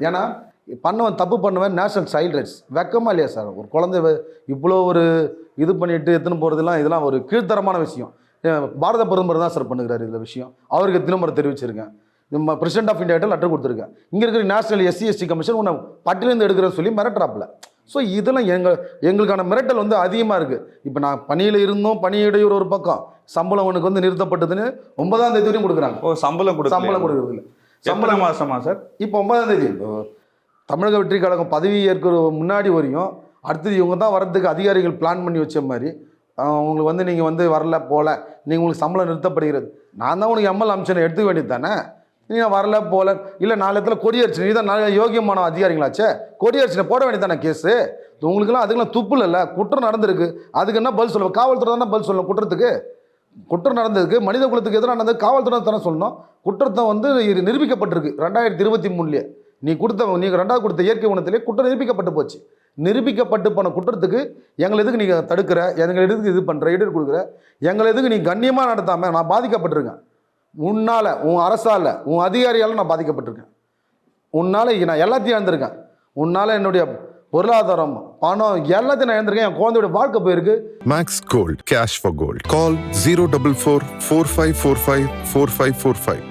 ஏன்னா தப்பு பண்ணுவேன் நேஷனல் சைல்டு ரைட்ஸ் வெக்கமா இல்லையா சார்? ஒரு குழந்தை இவ்வளோ ஒரு இது பண்ணிட்டு எடுத்துன்னு போகிறதுலாம் இதெல்லாம் ஒரு கீழ்த்தரமான விஷயம். பாரத பிரதமர் தான் சார் பண்ணுகிறாரு இந்த விஷயம். அவருக்கு திரும்ப தெரிவிச்சிருக்கேன். பிரசிடென்ட் ஆஃப் இந்தியா லெட்டர் கொடுத்துருக்கேன். இங்கே இருக்கிற நேஷனல் எஸ்சி கமிஷன் உன்னை பட்டியலேருந்து எடுக்கிறேன்னு சொல்லி மிரட்டுறாப்புல. ஸோ இதெல்லாம் எங்களுக்கான மிரட்டல் அதிகமாக இருக்குது. இப்போ நான் பணியில் இருந்தோம், பணியிடையூறு ஒரு பக்கம், சம்பளம் உனக்கு நிறுத்தப்பட்டதுன்னு 9ஆம் தேதி வரையும் கொடுக்குறாங்க. சம்பளம் கொடுக்குறது இல்லை. சம்பளம் மாசமா சார்? இப்போ 9ஆம் தேதி தமிழக வெற்றி கழகம் பதவி ஏற்கிற முன்னாடி வரையும் அடுத்தது இவங்க தான் வரதுக்கு அதிகாரிகள் பிளான் பண்ணி வச்ச மாதிரி உங்களுக்கு நீங்கள் வரல போல, நீங்கள் உங்களுக்கு சம்பளம் நிறுத்தப்படுகிறது. நான் தான் உனக்கு எம்எல் அம்சனை எடுத்துக்க வேண்டியது தானே? நீங்கள் வரல போல இல்லை 4 இடத்துல கொடியரிச்சு, நீ தான் நல்ல யோகியமான அதிகாரிகளாச்சே, கொடியரிச்சினை போட வேண்டியது தானே கேஸு. உங்களுக்குலாம் அதுக்கெல்லாம் துப்பு இல்லை, குற்றம் நடந்திருக்கு, அதுக்கு என்ன பதில் சொல்லுவோம்? காவல்துறை தானே பதில் சொல்லணும். குற்றம் நடந்ததுக்கு, மனித குலத்துக்கு எதிராக நடந்தது காவல்துறை தானே சொல்லணும். குற்றத்தை நிரூபிக்கப்பட்டிருக்கு 2023 நீங்கள் 2வது கொடுத்த இயற்கை உணத்திலே குற்றம் நிரூபிக்கப்பட்டு போச்சு. நிரூபிக்கப்பட்டு போன குற்றத்துக்கு எங்களை எதுக்கு நீங்கள் தடுக்கிற, எங்களை எதுக்கு இது பண்ணுற, இடையூறு கொடுக்குற, எங்களை எதுக்கு நீ கண்ணியமாக நடத்தாமல்? நான் பாதிக்கப்பட்டிருக்கேன் உன்னால், உன் அரசால், உன் அதிகாரியால் நான் பாதிக்கப்பட்டிருக்கேன். உன்னால் நான் எல்லாத்தையும் இழந்திருக்கேன். உன்னால் என்னுடைய பொருளாதாரம், பணம் எல்லாத்தையும் நான் இழந்திருக்கேன். என் குழந்தையோட வாழ்க்கை போயிருக்கு. Max Gold, cash for gold. Call 044 4545 4545.